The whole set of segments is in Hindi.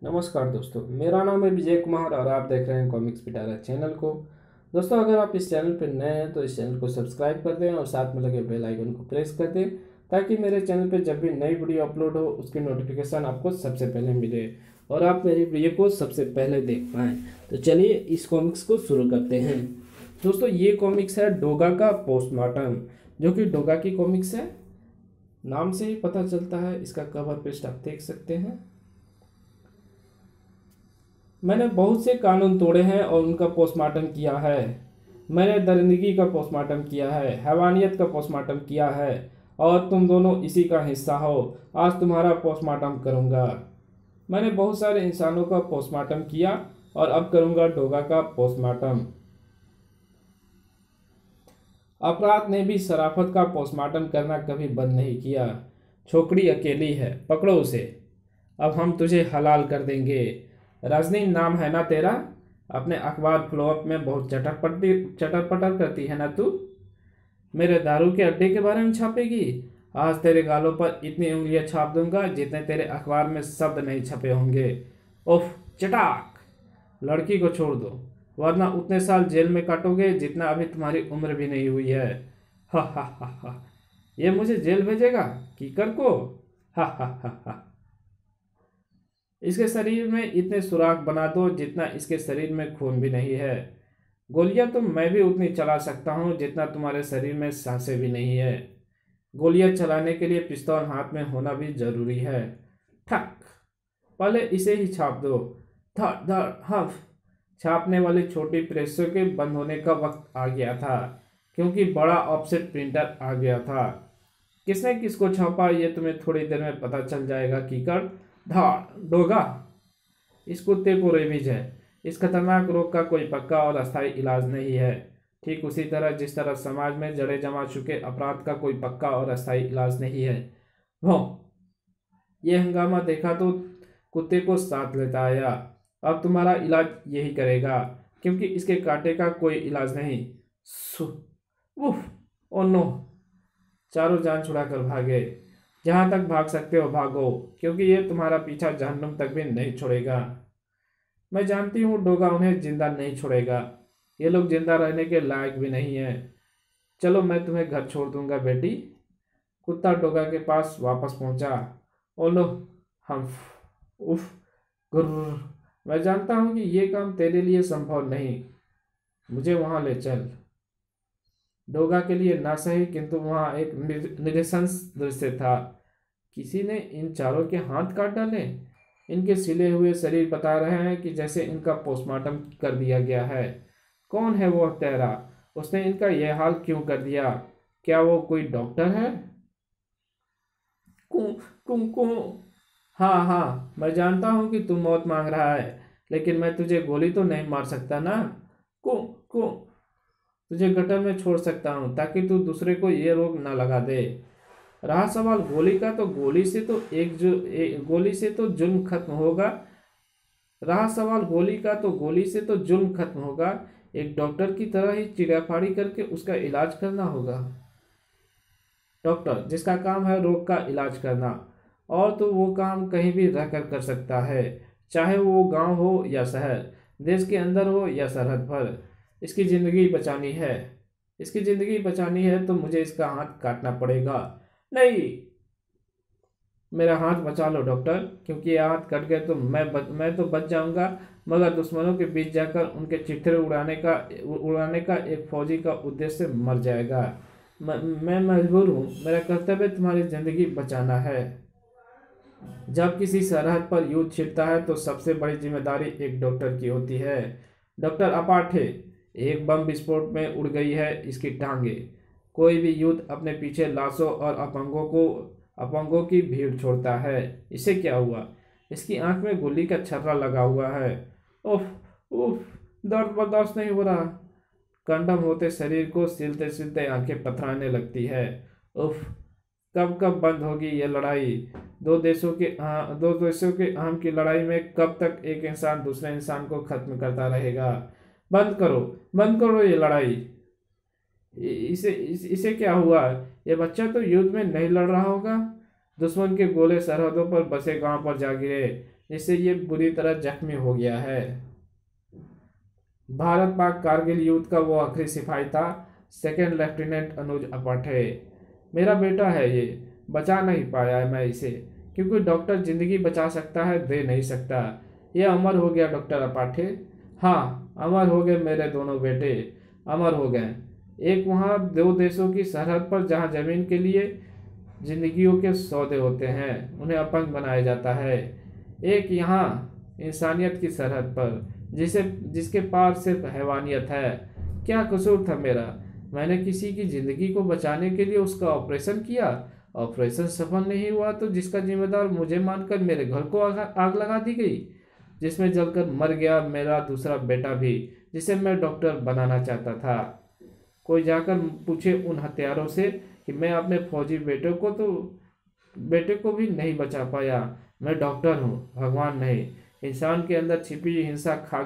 नमस्कार दोस्तों, मेरा नाम है विजय कुमार और आप देख रहे हैं कॉमिक्स पिटारा चैनल को। दोस्तों, अगर आप इस चैनल पर नए हैं तो इस चैनल को सब्सक्राइब कर दें और साथ में लगे बेल आइकन को प्रेस कर दें ताकि मेरे चैनल पर जब भी नई वीडियो अपलोड हो उसकी नोटिफिकेशन आपको सबसे पहले मिले और आप मेरी वीडियो को सबसे पहले देख पाएँ। तो चलिए इस कॉमिक्स को शुरू करते हैं। दोस्तों, ये कॉमिक्स है डोगा का पोस्टमार्टम, जो कि डोगा की कॉमिक्स है। नाम से ही पता चलता है, इसका कवर पेज आप देख सकते हैं। मैंने बहुत से कानून तोड़े हैं और उनका पोस्टमार्टम किया है। मैंने दरिंदगी का पोस्टमार्टम किया है, हैवानियत का पोस्टमार्टम किया है और तुम दोनों इसी का हिस्सा हो। आज तुम्हारा पोस्टमार्टम करूंगा। मैंने बहुत सारे इंसानों का पोस्टमार्टम किया और अब करूंगा डोगा का पोस्टमार्टम। अपराध ने भी शराफत का पोस्टमार्टम करना कभी बंद नहीं किया। छोकरी अकेली है, पकड़ो उसे। अब हम तुझे हलाल कर देंगे। रजनी नाम है ना तेरा? अपने अखबार फ्लोअप में बहुत चटर पटर करती है ना तू? मेरे दारू के अड्डे के बारे में छापेगी? आज तेरे गालों पर इतनी उंगलियां छाप दूंगा जितने तेरे अखबार में शब्द नहीं छपे होंगे। उफ, चटाक। लड़की को छोड़ दो, वरना उतने साल जेल में काटोगे जितना अभी तुम्हारी उम्र भी नहीं हुई है। हा हा हा हा। ये मुझे जेल भेजेगा? कीकर को? हा हा हा हा। इसके शरीर में इतने सुराख बना दो जितना इसके शरीर में खून भी नहीं है। गोलियां तो मैं भी उतनी चला सकता हूं जितना तुम्हारे शरीर में सांसें भी नहीं है। गोलियां चलाने के लिए पिस्तौल हाथ में होना भी जरूरी है। ठक। पहले इसे ही छाप दो। धड़ धड़ हफ। छापने वाली छोटी प्रेसों के बंद होने का वक्त आ गया था, क्योंकि बड़ा ऑफसेट प्रिंटर आ गया था। किसने किसको छापा ये तुम्हें थोड़ी देर में पता चल जाएगा। कीकर धाड़ डोगा। इस कुत्ते को रेबीज है। इस खतरनाक रोग का कोई पक्का और अस्थायी इलाज नहीं है। ठीक उसी तरह जिस तरह समाज में जड़े जमा चुके अपराध का कोई पक्का और अस्थायी इलाज नहीं है। वो ये हंगामा देखा तो कुत्ते को साथ लेता आया। अब तुम्हारा इलाज यही करेगा, क्योंकि इसके कांटे का कोई इलाज नहीं। सु उफ, ओ नो। चारों जान छुड़ाकर भागे। जहां तक भाग सकते हो भागो, क्योंकि ये तुम्हारा पीछा जहन्नुम तक भी नहीं छोड़ेगा। मैं जानती हूँ डोगा उन्हें जिंदा नहीं छोड़ेगा। ये लोग जिंदा रहने के लायक भी नहीं है। चलो, मैं तुम्हें घर छोड़ दूंगा बेटी। कुत्ता डोगा के पास वापस पहुंचा। ओलो, हम उफ, गुर्र। मैं जानता हूँ कि ये काम तेरे लिए संभव नहीं। मुझे वहां ले चल। डोगा के लिए ना सही, किंतु वहां एक निरसंस दृश्य था। किसी ने इन चारों के हाथ काट डाले। इनके सिले हुए शरीर बता रहे हैं कि जैसे इनका पोस्टमार्टम कर दिया गया है। कौन है वो हत्यारा? उसने इनका यह हाल क्यों कर दिया? क्या वो कोई डॉक्टर है? कु कु हाँ हाँ, मैं जानता हूँ कि तू मौत मांग रहा है, लेकिन मैं तुझे गोली तो नहीं मार सकता ना। कु कु तुझे गटर में छोड़ सकता हूँ ताकि तू दूसरे को ये रोग ना लगा दे। रहा सवाल गोली का, तो गोली से तो जुल्म खत्म होगा। रहा सवाल गोली का, तो गोली से तो जुल्म खत्म होगा। एक डॉक्टर की तरह ही चिड़ियाफाड़ी करके उसका इलाज करना होगा। डॉक्टर जिसका काम है रोग का इलाज करना, और तो वो काम कहीं भी रहकर कर सकता है, चाहे वो गांव हो या शहर, देश के अंदर हो या सरहद पर। इसकी जिंदगी बचानी है। इसकी जिंदगी बचानी है तो मुझे इसका हाथ काटना पड़ेगा। नहीं, मेरा हाथ बचा लो डॉक्टर, क्योंकि ये हाथ कट गए तो मैं तो बच जाऊंगा, मगर दुश्मनों के बीच जाकर उनके चित्रे उड़ाने का एक फौजी का उद्देश्य मर जाएगा। मैं मजबूर हूँ। मेरा कर्तव्य तुम्हारी जिंदगी बचाना है। जब किसी सरहद पर युद्ध छिड़ता है तो सबसे बड़ी जिम्मेदारी एक डॉक्टर की होती है। डॉक्टर अपाठे। एक बम विस्फोट में उड़ गई है इसकी टांगे। कोई भी युद्ध अपने पीछे लाशों और अपंगों की भीड़ छोड़ता है। इसे क्या हुआ? इसकी आंख में गोली का छर्रा लगा हुआ है। उफ उफ, दर्द बर्दाश्त नहीं हो रहा। कंडम होते शरीर को सिलते सिलते आंखें पथराने लगती है। उफ, कब कब बंद होगी ये लड़ाई? दो देशों के अहम की लड़ाई में कब तक एक इंसान दूसरे इंसान को खत्म करता रहेगा? बंद करो ये लड़ाई। इसे क्या हुआ? ये बच्चा तो युद्ध में नहीं लड़ रहा होगा। दुश्मन के गोले सरहदों पर बसे गांव पर जा गिरे। जिससे ये बुरी तरह जख्मी हो गया है। भारत पाक कारगिल युद्ध का वो आखिरी सिपाही था, सेकेंड लेफ्टिनेंट अनुज अपाठे। मेरा बेटा है ये, बचा नहीं पाया है मैं इसे, क्योंकि डॉक्टर जिंदगी बचा सकता है, दे नहीं सकता। ये अमर हो गया डॉक्टर अपाठे। हाँ, अमर हो गए मेरे दोनों बेटे, अमर हो गए। एक वहाँ दो देशों की सरहद पर, जहाँ जमीन के लिए जिंदगियों के सौदे होते हैं, उन्हें अपंग बनाया जाता है। एक यहाँ इंसानियत की सरहद पर, जिसके पार सिर्फ हैवानियत है। क्या कसूर था मेरा? मैंने किसी की जिंदगी को बचाने के लिए उसका ऑपरेशन किया। ऑपरेशन सफल नहीं हुआ तो जिसका जिम्मेदार मुझे मानकर मेरे घर को आग लगा दी गई, जिसमें जलकर मर गया मेरा दूसरा बेटा भी, जिसे मैं डॉक्टर बनाना चाहता था। कोई जाकर पूछे उन हत्यारों से कि मैं अपने फौजी बेटे को भी नहीं बचा पाया। मैं डॉक्टर हूँ, भगवान नहीं। इंसान के अंदर छिपी हिंसा खा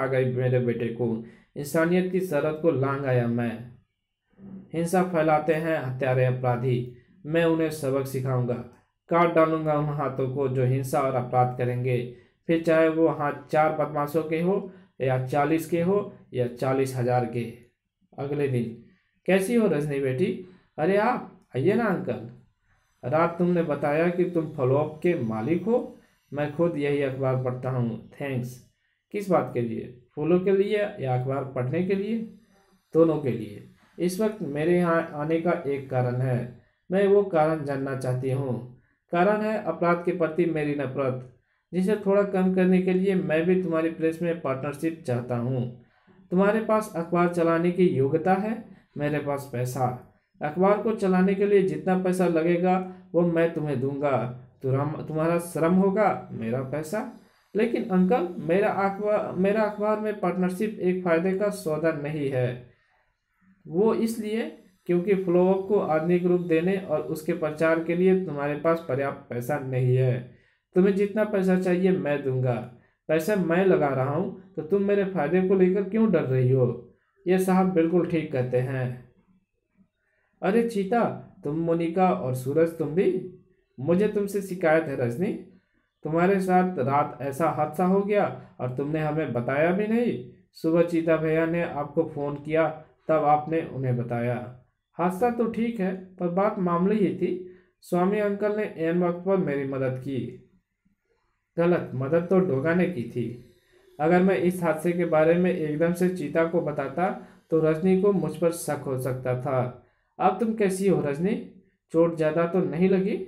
गई मेरे बेटे को। इंसानियत की सरहद को लांग आया मैं। हिंसा फैलाते हैं हत्यारे अपराधी, मैं उन्हें सबक सिखाऊंगा। काट डालूंगा उन हाथों को जो हिंसा और अपराध करेंगे, फिर चाहे वो हाथ 4 बदमाशों के हो, या 40 के हो, या 40,000 के। अगले दिन, कैसी हो रजनी बेटी? अरे आप आइए ना अंकल। रात तुमने बताया कि तुम फॉलोअप के मालिक हो। मैं खुद यही अखबार पढ़ता हूँ, थैंक्स। किस बात के लिए? फूलों के लिए या अखबार पढ़ने के लिए? दोनों के लिए। इस वक्त मेरे यहाँ आने का एक कारण है, मैं वो कारण जानना चाहती हूँ। कारण है अपराध के प्रति मेरी नफरत, जिसे थोड़ा कम करने के लिए मैं भी तुम्हारी प्रेस में पार्टनरशिप चाहता हूँ। तुम्हारे पास अखबार चलाने की योग्यता है, मेरे पास पैसा। अखबार को चलाने के लिए जितना पैसा लगेगा वो मैं तुम्हें दूंगा। तुम्हारा श्रम होगा, मेरा पैसा। लेकिन अंकल, मेरा अखबार में पार्टनरशिप एक फायदे का सौदा नहीं है। वो इसलिए क्योंकि फ्लोअप को आधुनिक रूप देने और उसके प्रचार के लिए तुम्हारे पास पर्याप्त पैसा नहीं है। तुम्हें जितना पैसा चाहिए मैं दूंगा। पैसा मैं लगा रहा हूँ तो तुम मेरे फायदे को लेकर क्यों डर रही हो? ये साहब बिल्कुल ठीक कहते हैं। अरे चीता, तुम, मोनिका और सूरज, तुम भी। मुझे तुमसे शिकायत है रजनी, तुम्हारे साथ रात ऐसा हादसा हो गया और तुमने हमें बताया भी नहीं। सुबह चीता भैया ने आपको फोन किया, तब आपने उन्हें बताया। हादसा तो ठीक है, पर बात मामूली ही थी। स्वामी अंकल ने एन वक्त पर मेरी मदद की। गलत मदद तो डोगा ने की थी। अगर मैं इस हादसे के बारे में एकदम से चीता को बताता तो रजनी को मुझ पर शक हो सकता था। अब तुम कैसी हो रजनी? चोट ज़्यादा तो नहीं लगी?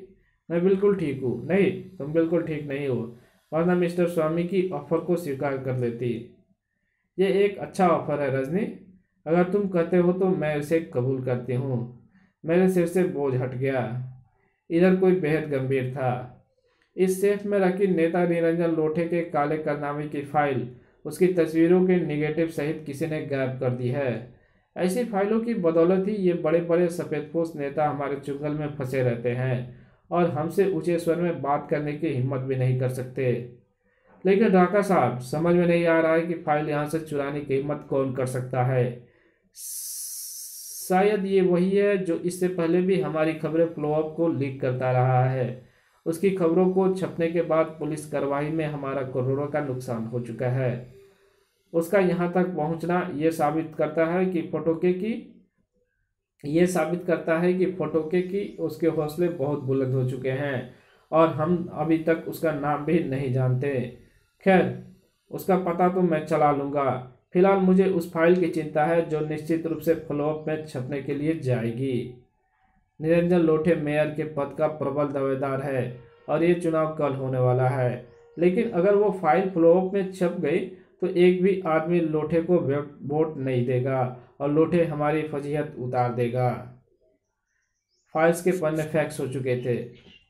मैं बिल्कुल ठीक हूँ। नहीं, तुम बिल्कुल ठीक नहीं हो, वरना मिस्टर स्वामी की ऑफर को स्वीकार कर लेती। ये एक अच्छा ऑफर है रजनी, अगर तुम कहते हो तो मैं इसे कबूल करती हूँ। मेरे सिर से बोझ हट गया। इधर कोई बेहद गंभीर था। इस सेफ में रखी नेता निरंजन लोठे के काले कारनामे की फाइल, उसकी तस्वीरों के निगेटिव सहित किसी ने गायब कर दी है। ऐसी फाइलों की बदौलत ही ये बड़े बड़े सफेदपोश नेता हमारे चुंगल में फंसे रहते हैं और हमसे ऊंचे स्वर में बात करने की हिम्मत भी नहीं कर सकते। लेकिन राका साहब, समझ में नहीं आ रहा है कि फाइल यहाँ से चुराने की हिम्मत कौन कर सकता है। शायद ये वही है जो इससे पहले भी हमारी खबरें फ्लोअप को लीक करता रहा है। उसकी खबरों को छपने के बाद पुलिस कार्रवाई में हमारा करोड़ों का नुकसान हो चुका है। उसका यहाँ तक पहुँचना ये साबित करता है कि फोटोके की उसके हौसले बहुत बुलंद हो चुके हैं और हम अभी तक उसका नाम भी नहीं जानते। खैर, उसका पता तो मैं चला लूँगा। फिलहाल मुझे उस फाइल की चिंता है जो निश्चित रूप से फ्लोअप में छपने के लिए जाएगी। निरंजन लोठे मेयर के पद का प्रबल दावेदार है और ये चुनाव कल होने वाला है। लेकिन अगर वो फाइल फ्लोअप में छप गई तो एक भी आदमी लोठे को वोट नहीं देगा और लोठे हमारी फजीहत उतार देगा। फाइल्स के पन्ने फैक्स हो चुके थे।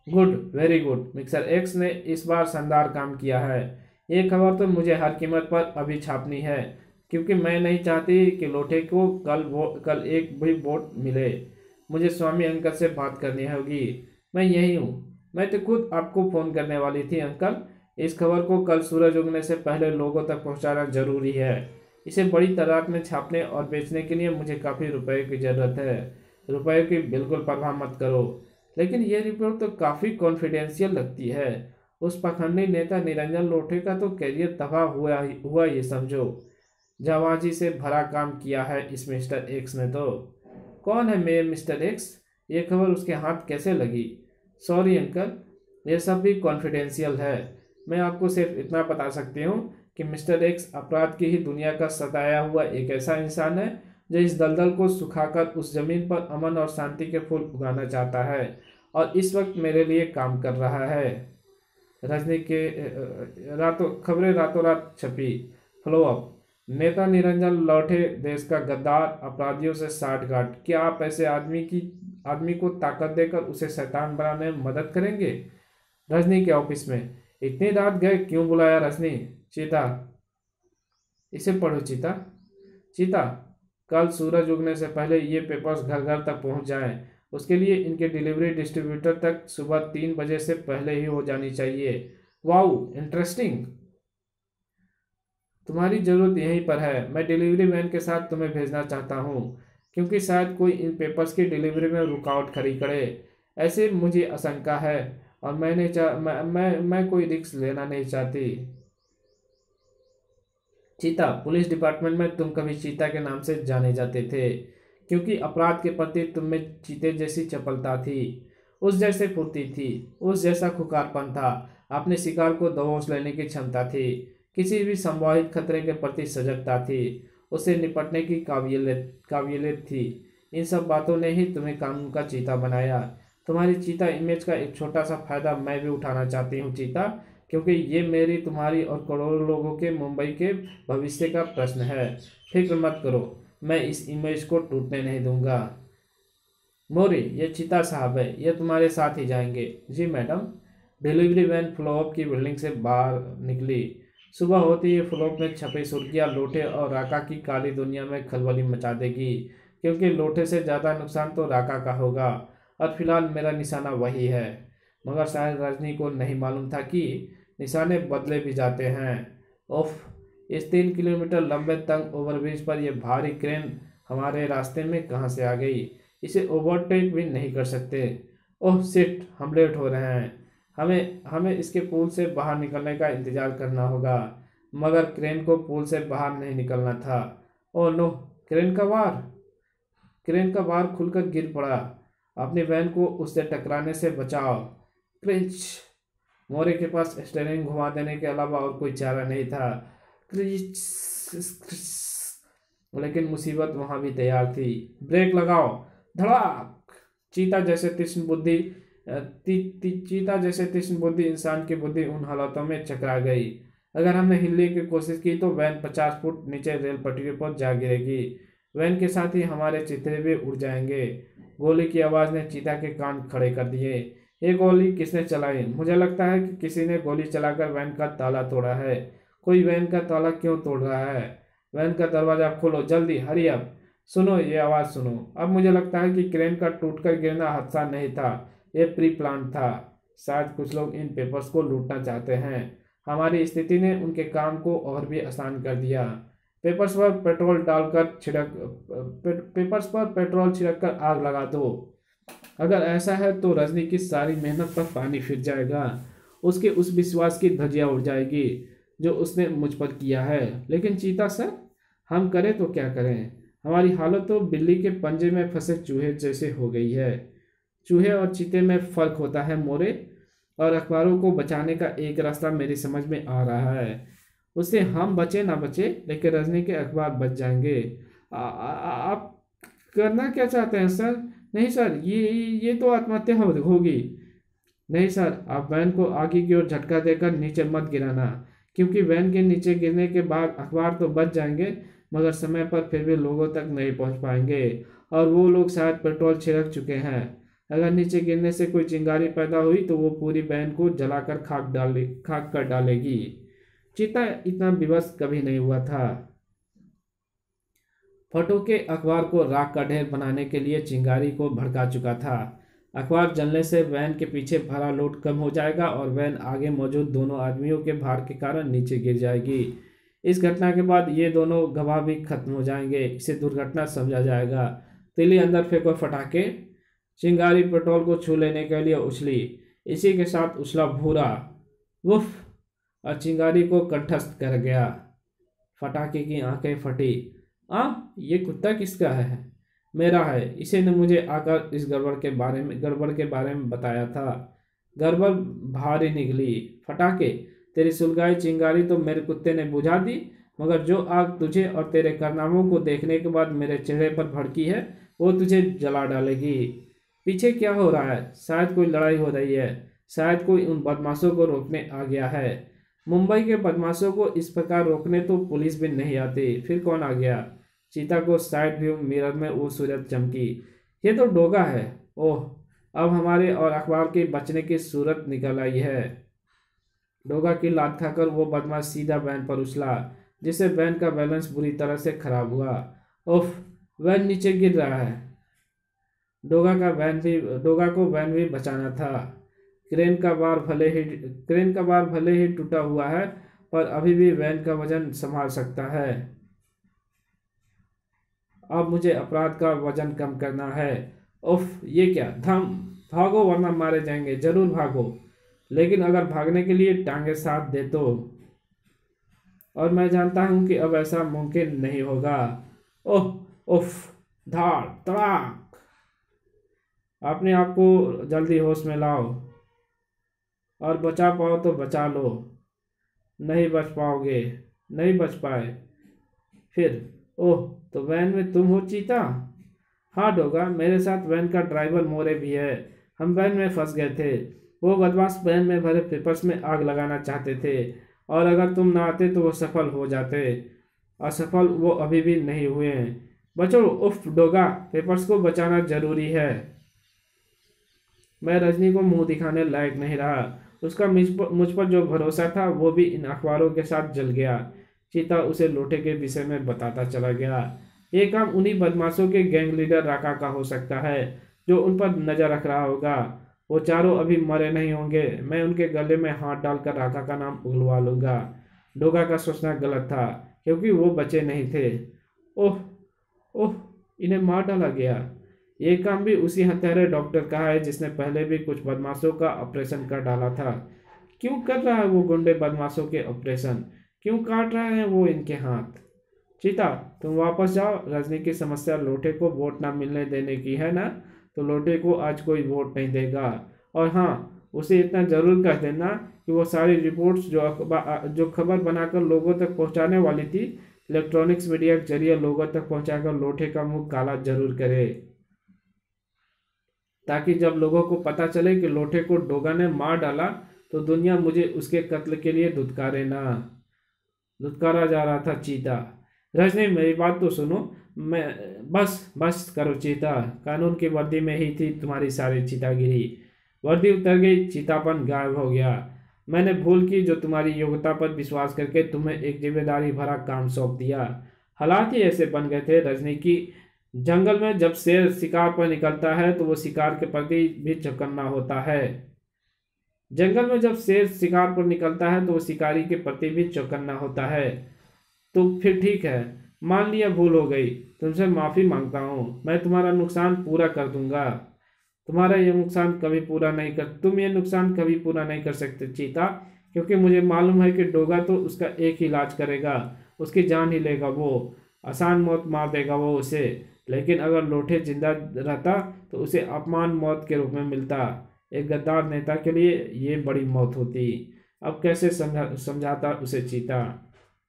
Good, very good. Mixer x ने इस बार शानदार काम किया है। ये खबर तो मुझे हर कीमत पर अभी छापनी है, क्योंकि मैं नहीं चाहती कि लोठे को कल एक भी वोट मिले। मुझे स्वामी अंकल से बात करनी होगी। मैं यही हूँ। मैं तो खुद आपको फ़ोन करने वाली थी अंकल। इस खबर को कल सूरज उगने से पहले लोगों तक पहुँचाना जरूरी है। इसे बड़ी तादाद में छापने और बेचने के लिए मुझे काफ़ी रुपए की ज़रूरत है। रुपए की बिल्कुल परवाह मत करो, लेकिन यह रिपोर्ट तो काफी कॉन्फिडेंशियल लगती है। उस पाखंडी नेता निरंजन लोठे का तो करियर तबाह हुआ ये समझो। जाबाजी से भरा काम किया है इस मिस्टर एक्स ने तो। कौन है मेयर मिस्टर एक्स? ये खबर उसके हाथ कैसे लगी? सॉरी अंकल, यह सब भी कॉन्फिडेंशियल है। मैं आपको सिर्फ इतना बता सकती हूँ कि मिस्टर एक्स अपराध की ही दुनिया का सताया हुआ एक ऐसा इंसान है जो इस दलदल को सुखाकर उस जमीन पर अमन और शांति के फूल उगाना चाहता है, और इस वक्त मेरे लिए काम कर रहा है। रजनी के खबरें रातों रात छपी। Flow up. नेता निरंजन लौटे देश का गद्दार, अपराधियों से साठगांठ। क्या आप ऐसे आदमी को ताकत देकर उसे शैतान बनाने में मदद करेंगे? रजनी के ऑफिस में। इतनी रात गए क्यों बुलाया रजनी? चीता, इसे पढ़ो चीता। चीता, कल सूरज उगने से पहले ये पेपर्स घर घर तक पहुंच जाएं। उसके लिए इनके डिलीवरी डिस्ट्रीब्यूटर तक सुबह 3 बजे से पहले ही हो जानी चाहिए। Wow, interesting. तुम्हारी जरूरत यहीं पर है। मैं डिलीवरी वैन के साथ तुम्हें भेजना चाहता हूँ, क्योंकि शायद कोई इन पेपर्स की डिलीवरी में रुकावट खड़ी करे, ऐसे मुझे आशंका है, और मैं कोई रिस्क लेना नहीं चाहती। चीता, पुलिस डिपार्टमेंट में तुम कभी चीता के नाम से जाने जाते थे, क्योंकि अपराध के प्रति तुम में चीते जैसी चपलता थी, उस जैसे फुर्ती थी, उस जैसा खुखारपन था। अपने शिकार को दबोच लेने की क्षमता थी, किसी भी संभावित खतरे के प्रति सजगता थी, उससे निपटने की काबिलियत थी। इन सब बातों ने ही तुम्हें कानून का चीता बनाया। तुम्हारी चीता इमेज का एक छोटा सा फायदा मैं भी उठाना चाहती हूँ चीता, क्योंकि ये मेरी, तुम्हारी और करोड़ों लोगों के मुंबई के भविष्य का प्रश्न है। फिक्र मत करो, मैं इस इमेज को टूटने नहीं दूंगा। मोरी, ये चीता साहब है, ये तुम्हारे साथ ही जाएंगे। जी मैडम। डिलीवरी वैन फ्लोप की बिल्डिंग से बाहर निकली। सुबह होते ही फ्लोप में छपी सुर्खियां लोटे और राका की काली दुनिया में खलबली मचा देगी, क्योंकि लोटे से ज़्यादा नुकसान तो राका का होगा, और फिलहाल मेरा निशाना वही है। मगर शायद रजनी को नहीं मालूम था कि निशाने बदले भी जाते हैं। उफ, इस 3 किलोमीटर लंबे तंग ओवरब्रिज पर यह भारी क्रेन हमारे रास्ते में कहाँ से आ गई? इसे ओवरटेक भी नहीं कर सकते। ओह शिट, हम लेट हो रहे हैं। हमें हमें इसके पुल से बाहर निकलने का इंतजार करना होगा। मगर क्रेन को पुल से बाहर नहीं निकलना था। ओह नो, क्रेन का बार खुलकर गिर पड़ा। अपनी वैन को उससे टकराने से बचाओ। क्रिंच। मोरे के पास स्टीयरिंग घुमा देने के अलावा और कोई चारा नहीं था। क्रिंच। लेकिन मुसीबत वहां भी तैयार थी। ब्रेक लगाओ। धड़ाक। चीता जैसे तीक्ष्ण बुद्धि इंसान की बुद्धि उन हालातों में चकरा गई। अगर हमने हिलने की कोशिश की तो वैन 50 फुट नीचे रेल पटरी पर जा गिरेगी। वैन के साथ ही हमारे चित्रे भी उड़ जाएंगे। गोली की आवाज ने चीता के कान खड़े कर दिए। ये गोली किसने चलाई? मुझे लगता है कि किसी ने गोली चलाकर वैन का ताला तोड़ा है। कोई वैन का ताला क्यों तोड़ रहा है? वैन का दरवाजा खोलो जल्दी, हरी अप। सुनो, ये आवाज सुनो। अब मुझे लगता है कि क्रेन का टूटकर गिरना हादसा नहीं था, ये प्री प्लान था। शायद कुछ लोग इन पेपर्स को लूटना चाहते हैं। हमारी स्थिति ने उनके काम को और भी आसान कर दिया। पेपर्स पर पेट्रोल छिड़क कर आग लगा दो। अगर ऐसा है तो रजनी की सारी मेहनत पर पानी फिर जाएगा। उसके उस विश्वास की धज्जियां उड़ जाएगी जो उसने मुझ पर किया है। लेकिन चीता सर, हम करें तो क्या करें? हमारी हालत तो बिल्ली के पंजे में फंसे चूहे जैसे हो गई है। चूहे और चीते में फर्क होता है मोरे, और अखबारों को बचाने का एक रास्ता मेरी समझ में आ रहा है। उससे हम बचे ना बचे, लेकिन रजनी के अखबार बच जाएंगे। आप करना क्या चाहते हैं सर? नहीं सर, ये तो आत्महत्या होगी। नहीं सर, आप वैन को आगे की ओर झटका देकर नीचे मत गिराना, क्योंकि वैन के नीचे गिरने के बाद अखबार तो बच जाएंगे, मगर समय पर फिर भी लोगों तक नहीं पहुंच पाएंगे, और वो लोग शायद पेट्रोल छिड़क चुके हैं। अगर नीचे गिरने से कोई चिंगारी पैदा हुई तो वो पूरी वैन को जलाकर खाक कर डालेगी। चीता इतना विवश कभी नहीं हुआ था। फटो के अखबार को राख का ढेर बनाने के लिए चिंगारी को भड़का चुका था। अखबार जलने से वैन के पीछे भरा लोड कम हो जाएगा और वैन आगे मौजूद दोनों आदमियों के भार के कारण नीचे गिर जाएगी। इस घटना के बाद ये दोनों गवाह भी खत्म हो जाएंगे। इसे दुर्घटना समझा जाएगा। तिली, अंदर फेंको फटाके। चिंगारी पेट्रोल को छू लेने के लिए उछली, इसी के साथ उछला भूरा, वुफ, और चिंगारी को कंठस्थ कर गया। फटाके की आंखें फटी। ये कुत्ता किसका है? मेरा है। इसी ने मुझे आकर इस गड़बड़ के बारे में बताया था। गड़बड़ भारी निकली। फटाके, तेरी सुलगाई चिंगारी तो मेरे कुत्ते ने बुझा दी, मगर जो आग तुझे और तेरे कारनामों को देखने के बाद मेरे चेहरे पर भड़की है, वो तुझे जला डालेगी। पीछे क्या हो रहा है? शायद कोई लड़ाई हो रही है। शायद कोई उन बदमाशों को रोकने आ गया है। मुंबई के बदमाशों को इस प्रकार रोकने तो पुलिस भी नहीं आती, फिर कौन आ गया? चीता को साइड व्यू मिरर में वो सूरत चमकी। ये तो डोगा है। ओह, अब हमारे और अखबार के बचने की सूरत निकल आई है। डोगा की लात खाकर वो बदमाश सीधा वैन पर उछला, जिससे वैन का बैलेंस बुरी तरह से खराब हुआ। उफ, वैन नीचे गिर रहा है। डोगा को वैन भी बचाना था। क्रेन का बार भले ही टूटा हुआ है, पर अभी भी वैन का वजन संभाल सकता है। अब मुझे अपराध का वजन कम करना है। उफ, ये क्या? भागो वरना मारे जाएंगे। जरूर भागो, लेकिन अगर भागने के लिए टांगे साथ दे तो। और मैं जानता हूं कि अब ऐसा मुमकिन नहीं होगा। ओह, उफ, धाड़ तड़ाक। अपने आप को जल्दी होश में लाओ, और बचा पाओ तो बचा लो। नहीं बच पाओगे। नहीं बच पाए फिर? ओह, तो वैन में तुम हो चीता? हाँ डोगा, मेरे साथ वैन का ड्राइवर मोरे भी है। हम वैन में फंस गए थे। वो बदमाश वैन में भरे पेपर्स में आग लगाना चाहते थे, और अगर तुम ना आते तो वो सफल हो जाते। असफल वो अभी भी नहीं हुए हैं। बचो। उफ डोगा, पेपर्स को बचाना जरूरी है। मैं रजनी को मुंह दिखाने लायक नहीं रहा। उसका मुझ पर जो भरोसा था वो भी इन अखबारों के साथ जल गया। चीता उसे लोटे के विषय में बताता चला गया। ये काम उन्हीं बदमाशों के गैंग लीडर राका का हो सकता है, जो उन पर नजर रख रहा होगा। वो चारों अभी मरे नहीं होंगे। मैं उनके गले में हाथ डालकर राका का नाम उगलवा लूंगा। डोगा का सोचना गलत था, क्योंकि वो बचे नहीं थे। ओह, ओह, इन्हें मार डाला गया। ये काम भी उसी हत्यारे डॉक्टर का है, जिसने पहले भी कुछ बदमाशों का ऑपरेशन कर डाला था। क्यों कर रहा है वो गुंडे बदमाशों के ऑपरेशन? क्यों काट रहे हैं वो इनके हाथ? चीता, तुम वापस जाओ। रजनी की समस्या लोटे को वोट ना मिलने देने की है ना, तो लोटे को आज कोई वोट नहीं देगा। और हाँ, उसे इतना जरूर कह देना कि वो सारी रिपोर्ट्स जो खबर बनाकर लोगों तक पहुंचाने वाली थी, इलेक्ट्रॉनिक्स मीडिया के जरिए लोगों तक पहुंचाकर लोटे का मुंह काला जरूर करे, ताकि जब लोगों को पता चले कि लोटे को डोगा ने मार डाला, तो दुनिया मुझे उसके कत्ल के लिए धुतकारा जा रहा था। चीता, रजनी मेरी बात तो सुनो। मैं बस बस करो चीता। कानून की वर्दी में ही थी तुम्हारी सारी चीतागिरी। वर्दी उतर गई, चीतापन गायब हो गया। मैंने भूल की जो तुम्हारी योग्यता पर विश्वास करके तुम्हें एक जिम्मेदारी भरा काम सौंप दिया। हालात ही ऐसे बन गए थे रजनी की। जंगल में जब शेर शिकार पर निकलता है तो वो शिकार के प्रति भी चौकन्ना होता है। जंगल में जब शेर शिकार पर निकलता है तो वो शिकारी के प्रति भी चौकन्ना होता है। तो फिर ठीक है, मान लिया भूल हो गई। तुमसे माफी मांगता हूँ। मैं तुम्हारा नुकसान पूरा कर दूंगा। तुम ये नुकसान कभी पूरा नहीं कर सकते चीता, क्योंकि मुझे मालूम है कि डोगा तो उसका एक ही इलाज करेगा, उसकी जान ही लेगा। वो आसान मौत मार देगा वो उसे। लेकिन अगर लोटे जिंदा रहता तो उसे अपमान मौत के रूप में मिलता। एक गद्दार नेता के लिए ये बड़ी मौत होती। अब कैसे समझाता उसे चीता।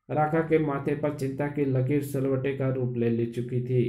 राका के माथे पर चिंता की लकीर सलवटे का रूप ले चुकी थी।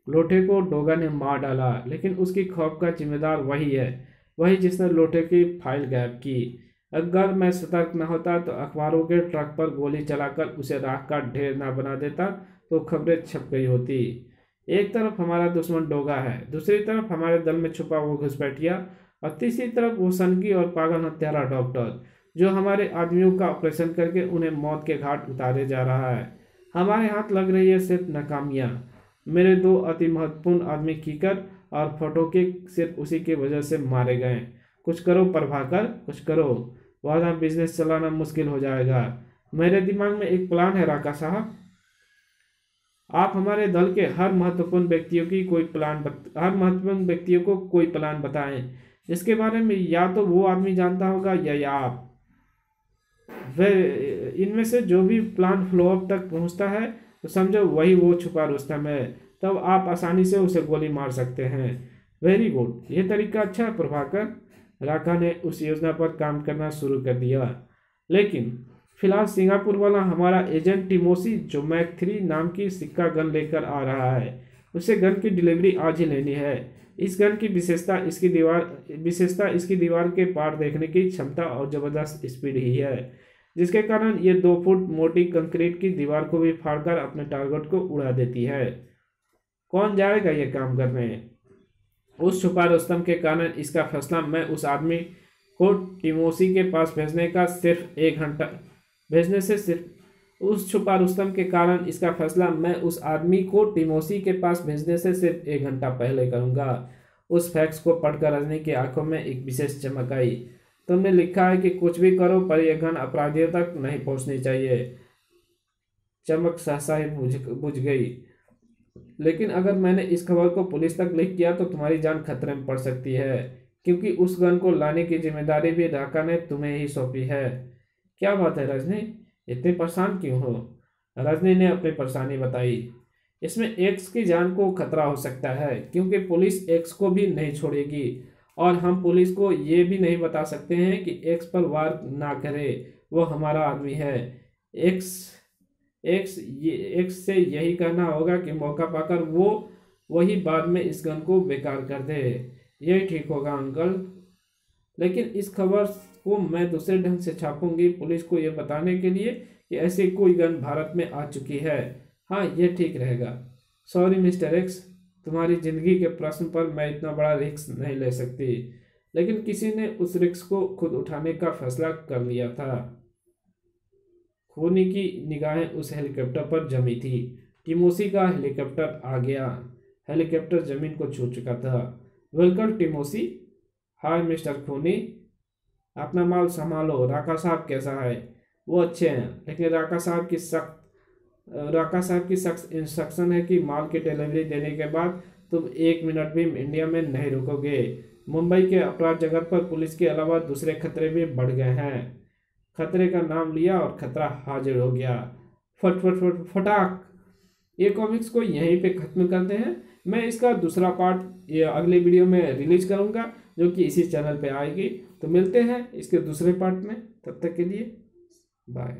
लोटे को डोगा ने मार डाला, लेकिन उसकी खौफ का जिम्मेदार वही है, वही जिसने लोटे की फाइल गायब की। अगर मैं सतर्क न होता तो अखबारों के ट्रक पर गोली चलाकर उसे राख का ढेर न बना देता तो खबरें छप गई होती। एक तरफ हमारा दुश्मन डोगा है, दूसरी तरफ हमारे दल में छुपा वो घुसपैठिया, और तीसरी तरफ वो सनकी और पागल हत्यारा डॉक्टर, जो हमारे आदमियों का ऑपरेशन करके उन्हें मौत के घाट उतारे जा रहा है। हमारे हाथ लग रही है सिर्फ नाकामियाँ। मेरे दो अति महत्वपूर्ण आदमी कीकर और फोटोके सिर्फ उसी की वजह से मारे गए। कुछ करो प्रभाकर, कुछ करो, वरना बिजनेस चलाना मुश्किल हो जाएगा। मेरे दिमाग में एक प्लान है राका साहब। आप हमारे दल के हर महत्वपूर्ण व्यक्तियों को कोई प्लान बताएं जिसके बारे में या तो वो आदमी जानता होगा या आप। वह इनमें से जो भी प्लान फ्लो अप तक पहुंचता है तो समझो वही वो छुपा रुस्तम है। तब आप आसानी से उसे गोली मार सकते हैं। वेरी गुड, ये तरीका अच्छा है प्रभाकर। राका ने उस योजना पर काम करना शुरू कर दिया। लेकिन फिलहाल सिंगापुर वाला हमारा एजेंट टिमोसी जो मैक 3 नाम की सिक्का गन लेकर आ रहा है, उसे गन की डिलीवरी आज ही लेनी है। इस गन की विशेषता इसकी दीवार के पार देखने की क्षमता और जबरदस्त स्पीड ही है, जिसके कारण ये 2 फुट मोटी कंक्रीट की दीवार को भी फाड़कर अपने टारगेट को उड़ा देती है। कौन जाएगा ये काम करने? उस छुपा रुस्तम के कारण इसका फैसला मैं उस आदमी को टिमोसी के पास भेजने का सिर्फ 1 घंटा भेजने से सिर्फ उस छुपा रुस्तम के कारण इसका फैसला मैं उस आदमी को टिमोसी के पास भेजने से सिर्फ 1 घंटा पहले करूंगा। उस फैक्स को पढ़कर रजनी की आंखों में एक विशेष चमक आई। तुमने लिखा है कि कुछ भी करो पर यह गन अपराधियों तक नहीं पहुंचनी चाहिए। चमक सहसा ही बुझ गई। लेकिन अगर मैंने इस खबर को पुलिस तक लीक किया तो तुम्हारी जान खतरे में पड़ सकती है, क्योंकि उस गन को लाने की जिम्मेदारी भी राका ने तुम्हें ही सौंपी है। क्या बात है रजनी, इतनी परेशान क्यों हो? रजनी ने अपनी परेशानी बताई। इसमें एक्स की जान को खतरा हो सकता है, क्योंकि पुलिस एक्स को भी नहीं छोड़ेगी और हम पुलिस को ये भी नहीं बता सकते हैं कि एक्स पर वार ना करे, वो हमारा आदमी है। एक्स से यही कहना होगा कि मौका पाकर वो वही बाद में इस गन को बेकार कर दे। यही ठीक होगा अंकल। लेकिन इस खबर को मैं दूसरे ढंग से छापूंगी, पुलिस को यह बताने के लिए कि ऐसी कोई गन भारत में आ चुकी है। हाँ, यह ठीक रहेगा। सॉरी मिस्टर एक्स, तुम्हारी जिंदगी के प्रश्न पर मैं इतना बड़ा रिस्क नहीं ले सकती, लेकिन किसी ने उस रिस्क को खुद उठाने का फैसला कर लिया था। खूनी की निगाहें उस हेलीकॉप्टर पर जमी थी। टिमोसी का हेलीकॉप्टर आ गया। हेलीकॉप्टर जमीन को छू चुका था। वेलकम टिमोसी। हाय मिस्टर खूनी, अपना माल संभालो। राका साहब कैसा है? वो अच्छे हैं, लेकिन राका साहब की सख्त इंस्ट्रक्शन है कि माल की डिलीवरी देने के बाद तुम 1 मिनट भी इंडिया में नहीं रुकोगे। मुंबई के अपराध जगत पर पुलिस के अलावा दूसरे खतरे भी बढ़ गए हैं। खतरे का नाम लिया और खतरा हाजिर हो गया। फट फट फट फटाक। ये कॉमिक्स को यहीं पे खत्म करते हैं। मैं इसका दूसरा पार्ट ये अगले वीडियो में रिलीज करूंगा, जो कि इसी चैनल पे आएगी। तो मिलते हैं इसके दूसरे पार्ट में। तब तक के लिए बाय।